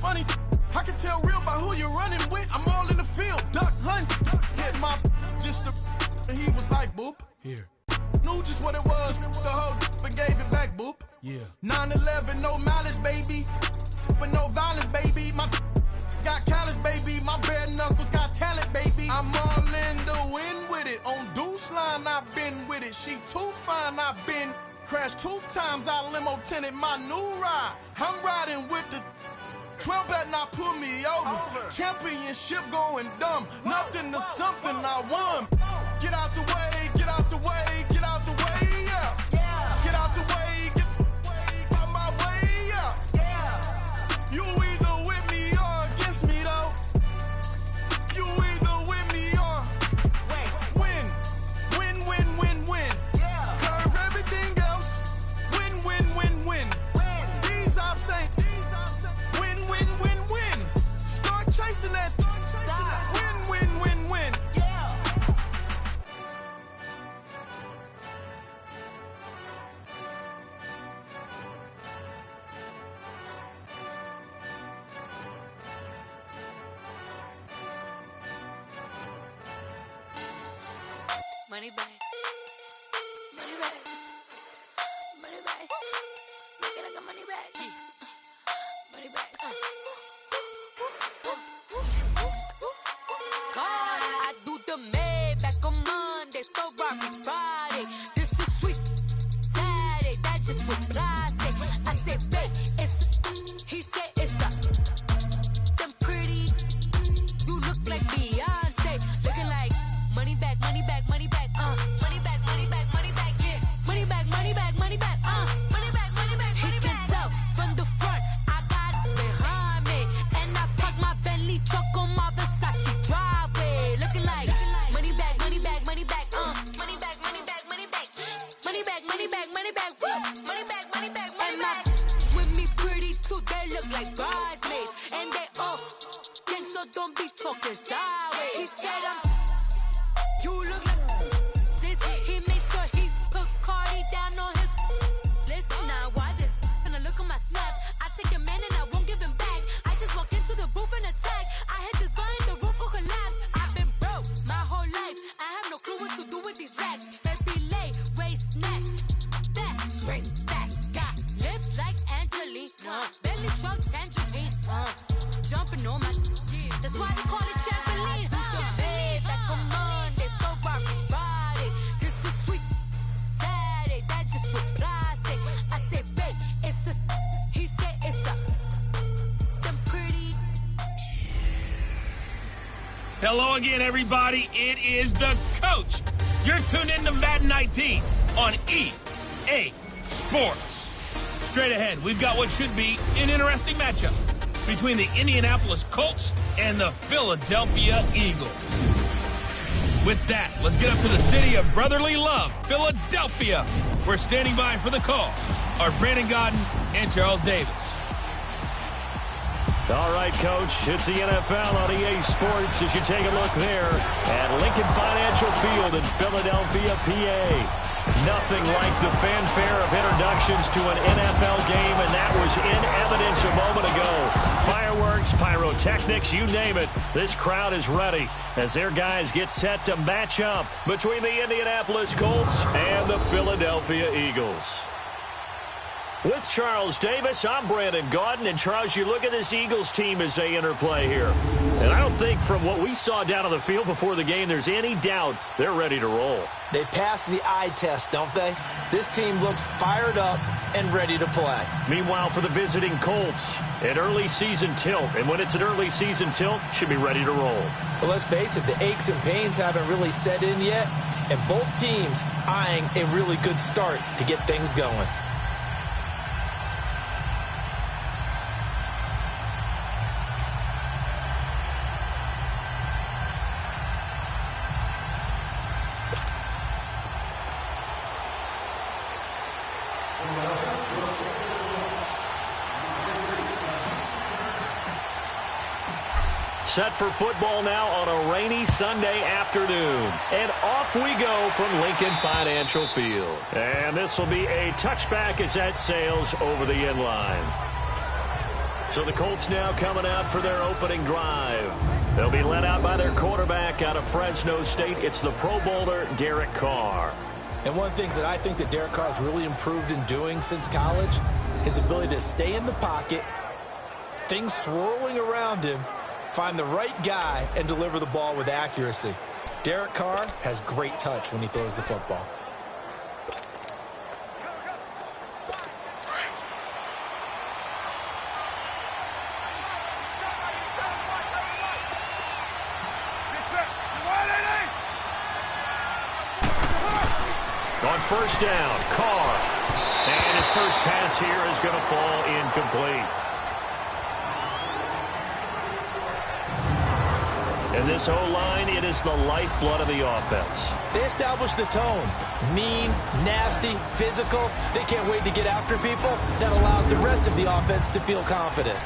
funny. I can tell real by who you're running with. I'm all in the field, duck hunt. Hit my just a, and he was like, boop. Here. Knew just what it was. The whole and gave it back, boop. Yeah. 9/11, no malice, baby. But no violence, baby. My got callous, baby. My bare knuckles got talent, baby. I'm all in the wind with it. On Deuce line, I've been with it. She too fine, I've been crashed 2 times. I limo tinted my new ride. I'm riding with the 12 better not pull me over. Championship going dumb. Nothing to something I won. Get out the way, get out the way, get out the way, yeah. Get out the way, get out my way, yeah. You either with me or against me, though. You either with me or win. Win, win, win, win. Curve everything else. Win, win, win, win. These ops ain't. Win, win, win, win. Start chasing that. Win, win, win, win. Money back. Money back. Money back. Make it like a money back. Money back. God, I do the Maybach on Monday, Ferrari Friday. This is sweet Saturday, that's just what I say. I say, babe, it's he said it's a them pretty. You look like Beyonce, looking like money back, money back, money back, money back, money back, money back, yeah, money back, money back, money back, money back, money back, money back. He can tell from the front, I got it behind me, and I park my Bentley truck on my Versace driveway, looking like money back, money back, money back, money back, money back, money back, money back, money back, money back, money back, money back, money back. With me pretty too, they look like bridesmaids, and they all gang, so don't be talking sideways. He said you look like this. He makes sure he put Cardi down on his list. Now why this? Gonna look on my snap. I take your man and I won't give him back. I just walk into the booth and attack. I hit this button, the roof will collapse. I've been broke my whole life. I have no clue what to do with these racks. Every lay, waist, snatch, that straight back. Got lips like Angelina, belly truck tangerine, jumping on my. That's why they call it trampoline. Back on Monday, Ferrari Friday. This is sweet Saturday, that's just what I say. I say, babe, it's a. He said it's a. Them pretty. Hello again, everybody. It is the coach. You're tuned into Madden 19 on EA Sports. Straight ahead, we've got what should be an interesting matchup between the Indianapolis Colts and the Philadelphia Eagles. With that, let's get up to the city of brotherly love, Philadelphia. We're standing by for the call are Brandon Godden and Charles Davis. All right, Coach, it's the NFL on EA Sports as you take a look there at Lincoln Financial Field in Philadelphia, PA. Nothing like the fanfare of introductions to an NFL game, and that was in evidence a moment ago. Fireworks, pyrotechnics, you name it. This crowd is ready as their guys get set to match up between the Indianapolis Colts and the Philadelphia Eagles. With Charles Davis, I'm Brandon Gaudin. And, Charles, you look at this Eagles team as they interplay here. And I don't think from what we saw down on the field before the game there's any doubt they're ready to roll. They pass the eye test, don't they? This team looks fired up and ready to play. Meanwhile, for the visiting Colts, an early season tilt. And when it's an early season tilt, should be ready to roll. But let's face it, the aches and pains haven't really set in yet. And both teams eyeing a really good start to get things going. Set for football now on a rainy Sunday afternoon. And off we go from Lincoln Financial Field. And this will be a touchback as that sails over the end line. So the Colts now coming out for their opening drive. They'll be led out by their quarterback out of Fresno State. It's the Pro Bowler, Derek Carr. And one of the things that I think that Derek Carr has really improved in doing since college, his ability to stay in the pocket, things swirling around him, find the right guy, and deliver the ball with accuracy. Derek Carr has great touch when he throws the football. On first down, Carr. And his first pass here is going to fall incomplete. And this O-line, it is the lifeblood of the offense. They establish the tone. Mean, nasty, physical. They can't wait to get after people. That allows the rest of the offense to feel confident.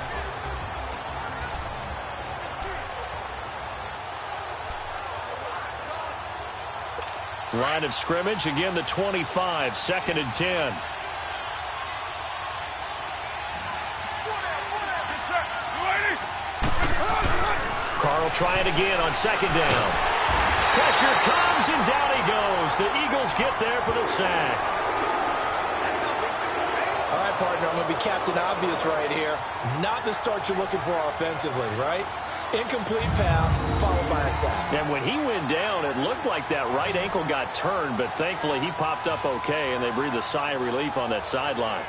Line of scrimmage, again the 25, 2nd and 10. Carr will try it again on 2nd down. Pressure comes and down he goes. The Eagles get there for the sack. All right, partner, I'm going to be Captain Obvious right here. Not the start you're looking for offensively, right? Incomplete pass, followed by a sack. And when he went down, it looked like that right ankle got turned, but thankfully he popped up okay, and they breathed a sigh of relief on that sideline.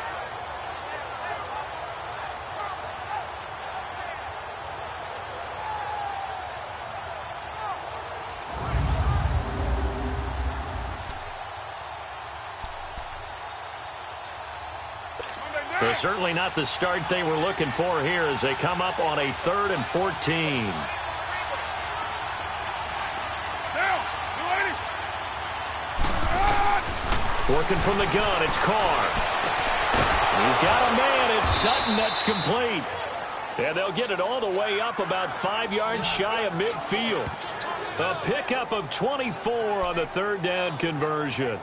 So certainly not the start they were looking for here as they come up on a 3rd and 14. Working from the gun, it's Carr. He's got a man, it's Sutton, that's complete. And they'll get it all the way up about 5 yards shy of midfield. A pickup of 24 on the 3rd down conversion.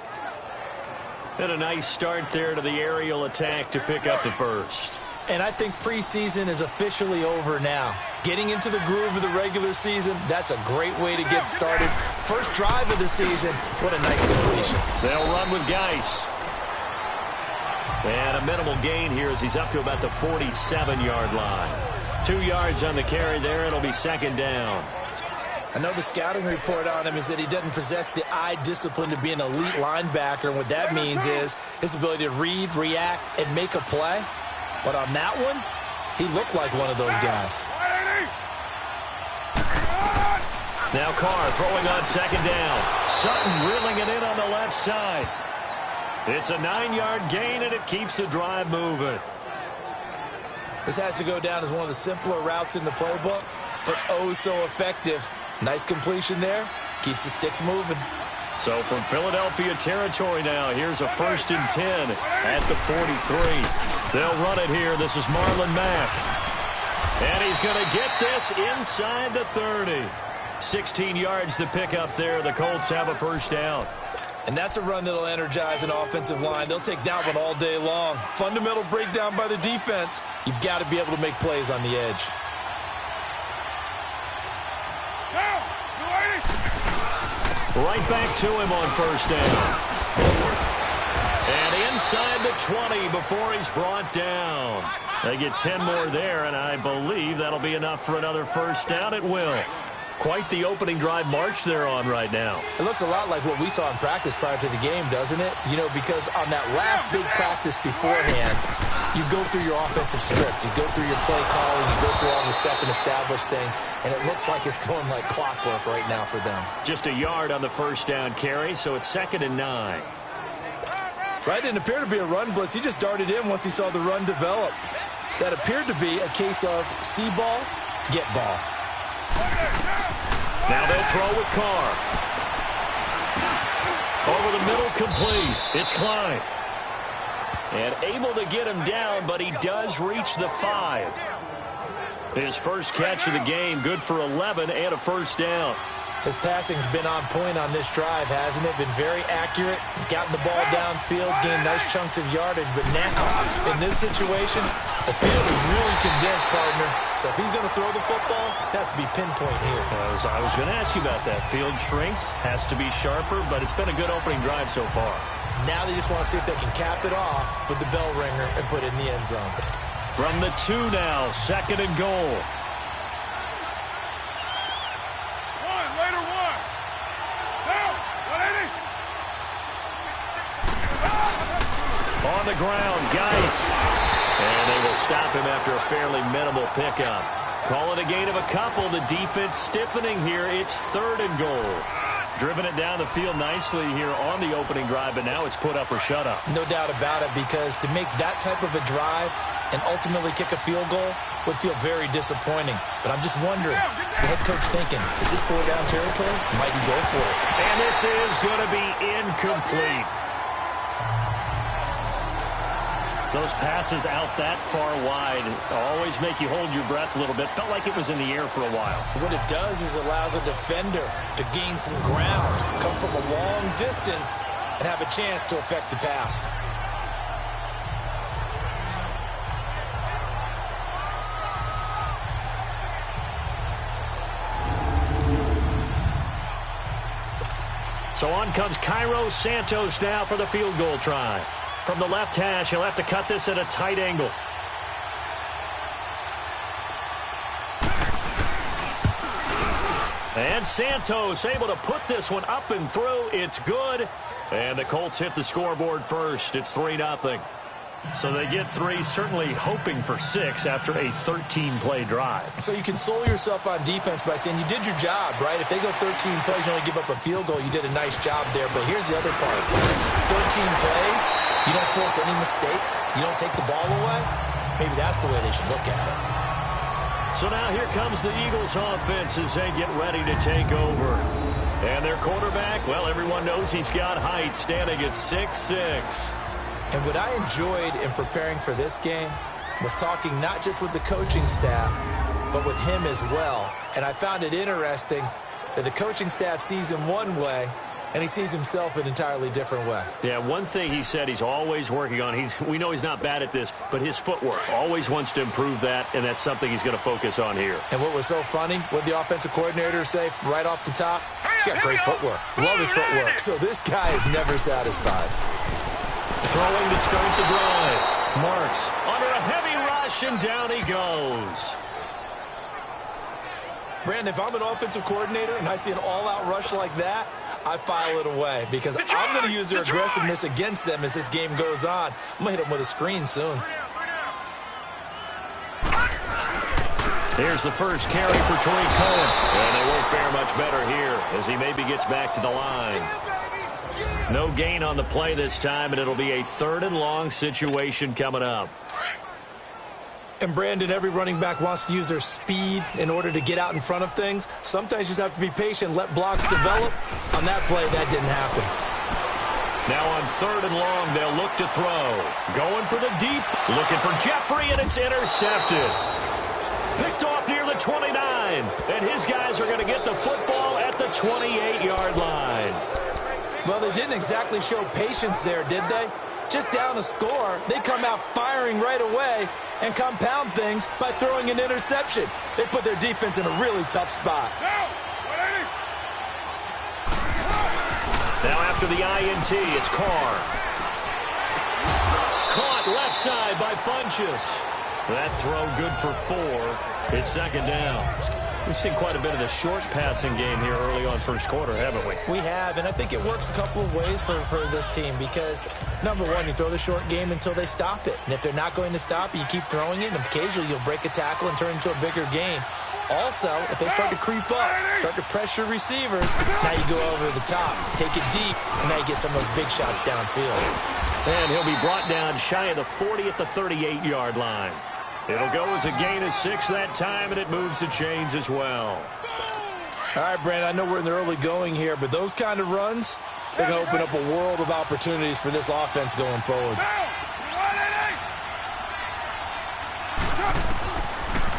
And a nice start there to the aerial attack to pick up the first. And I think preseason is officially over now. Getting into the groove of the regular season, that's a great way to get started. First drive of the season, what a nice completion. They'll run with Geis. And a minimal gain here as he's up to about the 47-yard line. 2 yards on the carry there. It'll be 2nd down. I know the scouting report on him is that he doesn't possess the eye discipline to be an elite linebacker. And what that means is his ability to read, react, and make a play. But on that one, he looked like one of those guys. Now Carr throwing on 2nd down. Sutton reeling it in on the left side. It's a 9-yard gain, and it keeps the drive moving. This has to go down as one of the simpler routes in the playbook, but oh so effective. Nice completion there. Keeps the sticks moving. So from Philadelphia territory now, here's a 1st and 10 at the 43. They'll run it here. This is Marlon Mack. And he's going to get this inside the 30. 16 yards to pick up there. The Colts have a 1st down. And that's a run that'll energize an offensive line. They'll take that one all day long. Fundamental breakdown by the defense. You've got to be able to make plays on the edge. Right back to him on 1st down. And inside the 20 before he's brought down. They get 10 more there, and I believe that'll be enough for another 1st down. It will. Quite the opening drive march they're on right now. It looks a lot like what we saw in practice prior to the game, doesn't it? You know, because on that last big practice beforehand, you go through your offensive script. You go through your play calling. You go through all the stuff and establish things. And it looks like it's going like clockwork right now for them. Just a yard on the 1st down carry, so it's 2nd and 9. Right, didn't appear to be a run blitz. He just darted in once he saw the run develop. That appeared to be a case of see ball, get ball. Now they'll throw with Carr. Over the middle, complete. It's Klein. And able to get him down, but he does reach the 5. His first catch of the game, good for 11 and a 1st down. His passing's been on point on this drive, hasn't it? Been very accurate, gotten the ball downfield, gained nice chunks of yardage. But now, in this situation, the field is really condensed, partner. So if he's going to throw the football, that would be pinpoint here. I was going to ask you about that. Field shrinks, has to be sharper, but it's been a good opening drive so far. Now they just want to see if they can cap it off with the bell ringer and put it in the end zone. From the 2 now, 2nd and goal. On the ground, Geis. And they will stop him after a fairly minimal pickup. Call it a gain of a couple. The defense stiffening here. It's 3rd and goal. Driven it down the field nicely here on the opening drive, but now it's put up or shut up. No doubt about it, because to make that type of a drive and ultimately kick a field goal would feel very disappointing. But I'm just wondering, is the head coach thinking, is this 4-down territory? Might he go for it? And this is going to be incomplete. Those passes out that far wide always make you hold your breath a little bit. Felt like it was in the air for a while. What it does is allows a defender to gain some ground, come from a long distance, and have a chance to affect the pass. So on comes Cairo Santos now for the field goal try. From the left hash, he'll have to cut this at a tight angle. And Santos able to put this one up and through. It's good. And the Colts hit the scoreboard first. It's 3-0. So they get 3, certainly hoping for 6 after a 13-play drive. So you console yourself on defense by saying you did your job, right? If they go 13 plays, you only give up a field goal, you did a nice job there. But here's the other part. 13 plays, you don't force any mistakes, you don't take the ball away. Maybe that's the way they should look at it. So now here comes the Eagles offense as they get ready to take over. And their quarterback, well, everyone knows he's got height, standing at 6'6". And what I enjoyed in preparing for this game was talking not just with the coaching staff, but with him as well. And I found it interesting that the coaching staff sees him one way, and he sees himself an entirely different way. Yeah, one thing he said he's always working on, we know he's not bad at this, but his footwork, always wants to improve that, and that's something he's going to focus on here. And what was so funny, what the offensive coordinator say right off the top? He's got great footwork. Love his footwork. So this guy is never satisfied. Throwing to start the drive. Marks under a heavy rush, and down he goes. Brandon, if I'm an offensive coordinator and I see an all-out rush like that, I file it away because I'm going to use their aggressiveness against them as this game goes on. I'm going to hit them with a screen soon. Here's the first carry for Troy Cohen. And they won't fare much better here as he maybe gets back to the line. No gain on the play this time, and it'll be a 3rd and long situation coming up. And Brandon, every running back wants to use their speed in order to get out in front of things. Sometimes you just have to be patient, let blocks develop. On that play, that didn't happen. Now on 3rd and long, they'll look to throw. Going for the deep, looking for Jeffrey, and it's intercepted. Picked off near the 29, and his guys are going to get the football at the 28-yard line. Well, they didn't exactly show patience there, did they? Just down a score, they come out firing right away and compound things by throwing an interception. They put their defense in a really tough spot. Now after the INT, it's Carr. Caught left side by Funchess. That throw good for 4. It's 2nd down. We've seen quite a bit of the short passing game here early on first quarter, haven't we? We have, and I think it works a couple of ways for this team because, number one, you throw the short game until they stop it. And if they're not going to stop it, you keep throwing it, and occasionally you'll break a tackle and turn it into a bigger game. Also, if they start to creep up, start to pressure receivers, now you go over the top, take it deep, and now you get some of those big shots downfield. And he'll be brought down shy of the 40 at the 38-yard line. It'll go as a gain of 6 that time, and it moves the chains as well. All right, Brandon, I know we're in the early going here, but those kind of runs, they're going to open up a world of opportunities for this offense going forward.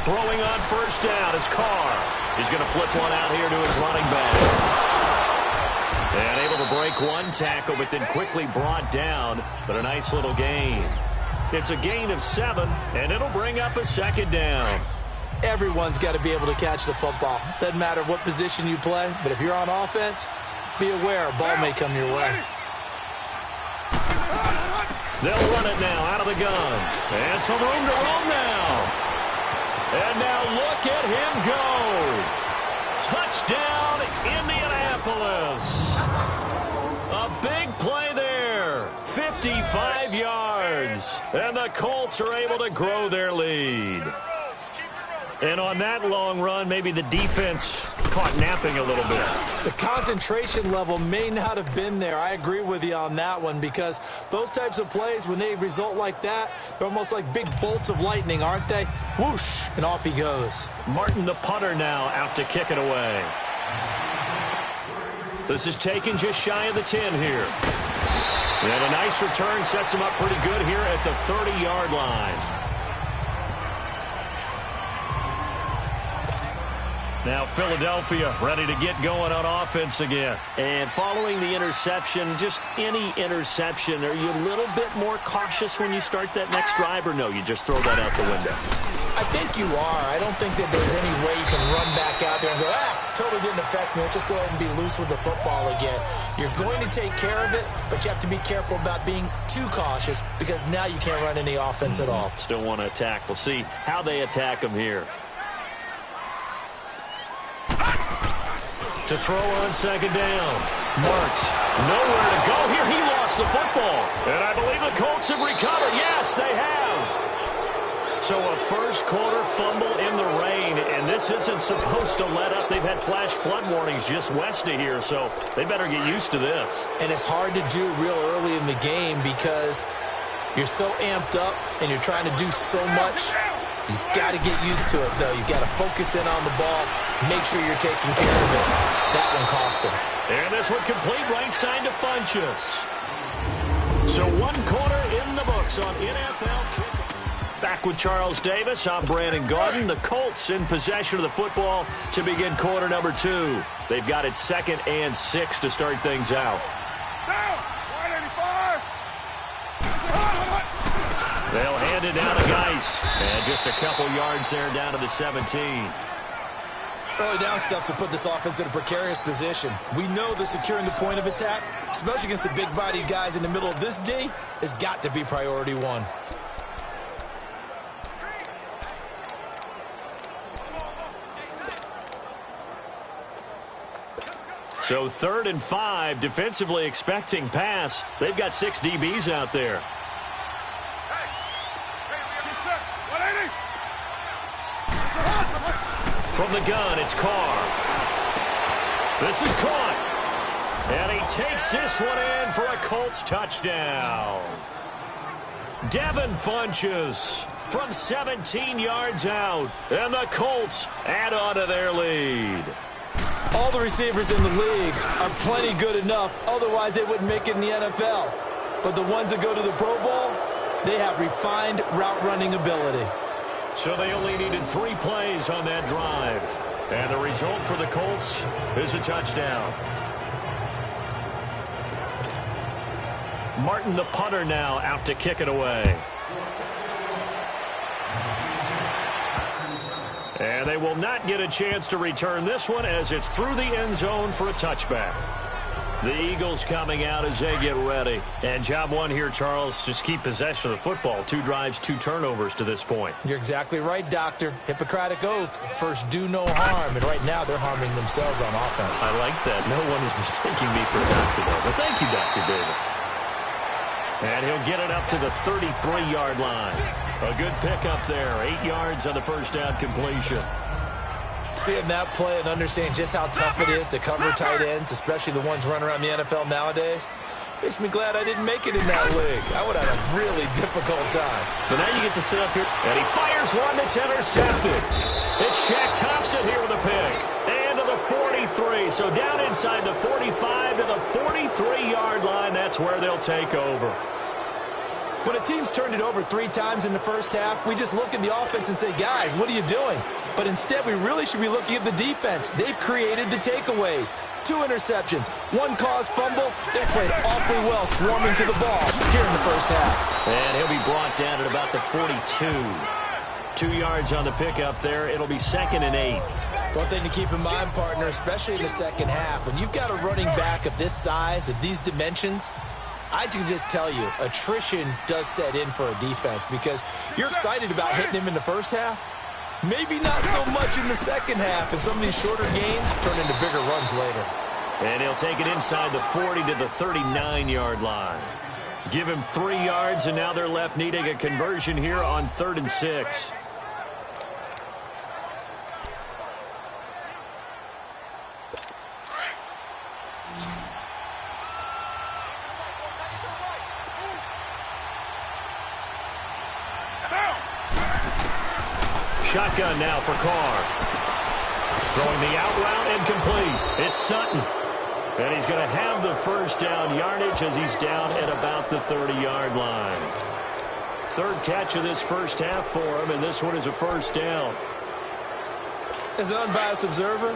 Throwing on 1st down is Carr. He's going to flip one out here to his running back. And able to break one tackle, but then quickly brought down. But a nice little gain. It's a gain of 7, and it'll bring up a second down. Everyone's got to be able to catch the football. Doesn't matter what position you play, but if you're on offense, be aware a ball may come your way. They'll run it now out of the gun. And some room to roam now. And now look at him go. Touchdown, Indianapolis. A big play there. 55 yards. And the Colts are able to grow their lead. And on that long run, maybe the defense caught napping a little bit. The concentration level may not have been there. I agree with you on that one, because those types of plays, when they result like that, they're almost like big bolts of lightning, aren't they? Whoosh, and off he goes. Martin, the punter, now out to kick it away. This is taken just shy of the 10 here. And a nice return sets him up pretty good here at the 30-yard line. Now Philadelphia ready to get going on offense again. And following the interception, just any interception, are you a little bit more cautious when you start that next drive, or no, you just throw that out the window? I think you are. I don't think that there's any way you can run back out there and go, totally didn't affect me. Let's just go ahead and be loose with the football again. You're going to take care of it, but you have to be careful about being too cautious, because now you can't run any offense at all. Still want to attack. We'll see how they attack him here. To throw on second down. Marks, nowhere to go here. He lost the football. And I believe the Colts have recovered. Yes, they have. So a first quarter fumble in the rain, and this isn't supposed to let up. They've had flash flood warnings just west of here, so they better get used to this. And it's hard to do real early in the game because you're so amped up and you're trying to do so much. He's got to get used to it, though. You've got to focus in on the ball, make sure you're taking care of it. That one cost him. And this one complete, right side to Funchess. So one quarter in the books on NFL Kickoff. Back with Charles Davis, I'm Brandon Gaudin. The Colts in possession of the football to begin quarter number 2. They've got it 2nd and 6 to start things out. They'll hand it down to Geis. And just a couple yards there down to the 17. Early down stuff to put this offense in a precarious position. We know that securing the point of attack, especially against the big-bodied guys in the middle of this D, has got to be priority 1. So 3rd and 5, defensively expecting pass. They've got 6 DBs out there. From the gun, it's Carr. This is caught. And he takes this one in for a Colts touchdown. Devin Funchess from 17 yards out. And the Colts add on to their lead. All the receivers in the league are plenty good enough. Otherwise, they wouldn't make it in the NFL. But the ones that go to the Pro Bowl, they have refined route running ability. So they only needed 3 plays on that drive. And the result for the Colts is a touchdown. Martin, the punter, now out to kick it away. And they will not get a chance to return this one as it's through the end zone for a touchback. The Eagles coming out as they get ready. And job 1 here, Charles, just keep possession of the football. 2 drives, 2 turnovers to this point. You're exactly right, Doctor. Hippocratic oath. First, do no harm. And right now, they're harming themselves on offense. I like that. No one is mistaking me for a doctor, though. But thank you, Dr. Davis. And he'll get it up to the 33-yard line. A good pickup there. 8 yards on the first down completion. Seeing that play and understanding just how tough it is to cover tight ends, especially the ones running around the NFL nowadays, makes me glad I didn't make it in that league. I would have had a really difficult time. But now you get to sit up here. And he fires one that's intercepted. It's Shaq Thompson here with a pick. And to the 43. So down inside the 45 to the 43-yard line. That's where they'll take over. When a team's turned it over 3 times in the first half, we just look at the offense and say, guys, what are you doing? But instead, we really should be looking at the defense. They've created the takeaways. 2 interceptions, 1 caused fumble. They played awfully well swarming to the ball here in the first half. And he'll be brought down at about the 42. 2 yards on the pickup there. It'll be 2nd and 8. One thing to keep in mind, partner, especially in the second half, when you've got a running back of this size, of these dimensions, I can just tell you, attrition does set in for a defense because you're excited about hitting him in the first half. Maybe not so much in the second half, and some of these shorter gains turn into bigger runs later. And he'll take it inside the 40 to the 39-yard line. Give him 3 yards, and now they're left needing a conversion here on 3rd and 6. Shotgun now for Carr. Throwing the out route and complete. It's Sutton. And he's going to have the first down yardage as he's down at about the 30-yard line. 3rd catch of this first half for him, and this one is a first down. As an unbiased observer,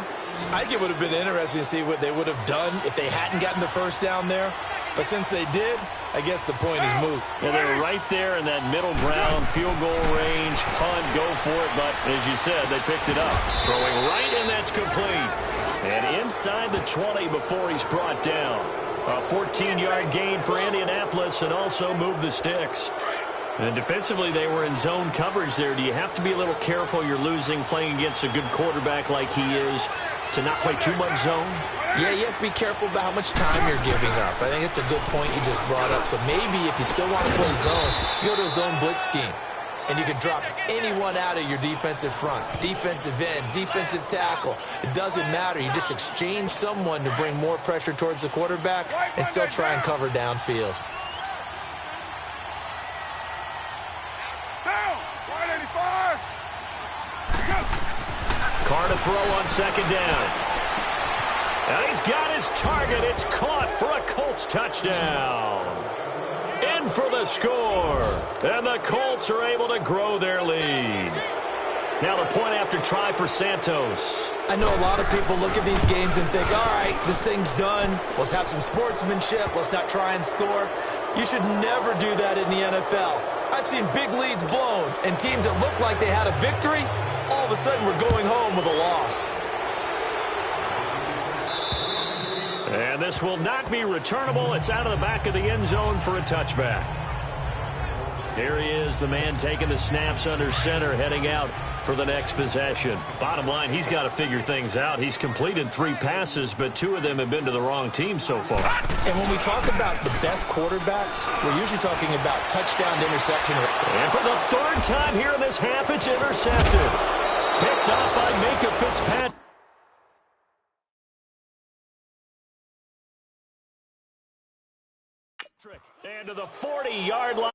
I think it would have been interesting to see what they would have done if they hadn't gotten the first down there. But since they did, I guess the point is moot. And they're right there in that middle ground, field goal range, punt, go for it. But as you said, they picked it up. Throwing right, and that's complete. And inside the 20 before he's brought down. A 14-yard gain for Indianapolis and also moved the sticks. And defensively, they were in zone coverage there. Do you have to be a little careful you're losing playing against a good quarterback like he is to not play too much zone? Yeah, you have to be careful about how much time you're giving up. I think it's a good point you just brought up. So maybe if you still want to play zone, you go to a zone blitz scheme. And you can drop anyone out of your defensive front. Defensive end, defensive tackle. It doesn't matter. You just exchange someone to bring more pressure towards the quarterback and still try and cover downfield. Carr to throw on 2nd down. And he's got his target. It's caught for a Colts touchdown. In for the score. And the Colts are able to grow their lead. Now the point after try for Santos. I know a lot of people look at these games and think, all right, this thing's done. Let's have some sportsmanship. Let's not try and score. You should never do that in the NFL. I've seen big leads blown and teams that look like they had a victory, all of a sudden we're going home with a loss. And this will not be returnable. It's out of the back of the end zone for a touchback. Here he is, the man taking the snaps under center, heading out for the next possession. Bottom line, he's got to figure things out. He's completed 3 passes, but 2 of them have been to the wrong team so far. And when we talk about the best quarterbacks, we're usually talking about touchdown to interception. And for the 3rd time here in this half, it's intercepted. Picked up by Minka Fitzpatrick. And to the 40-yard line.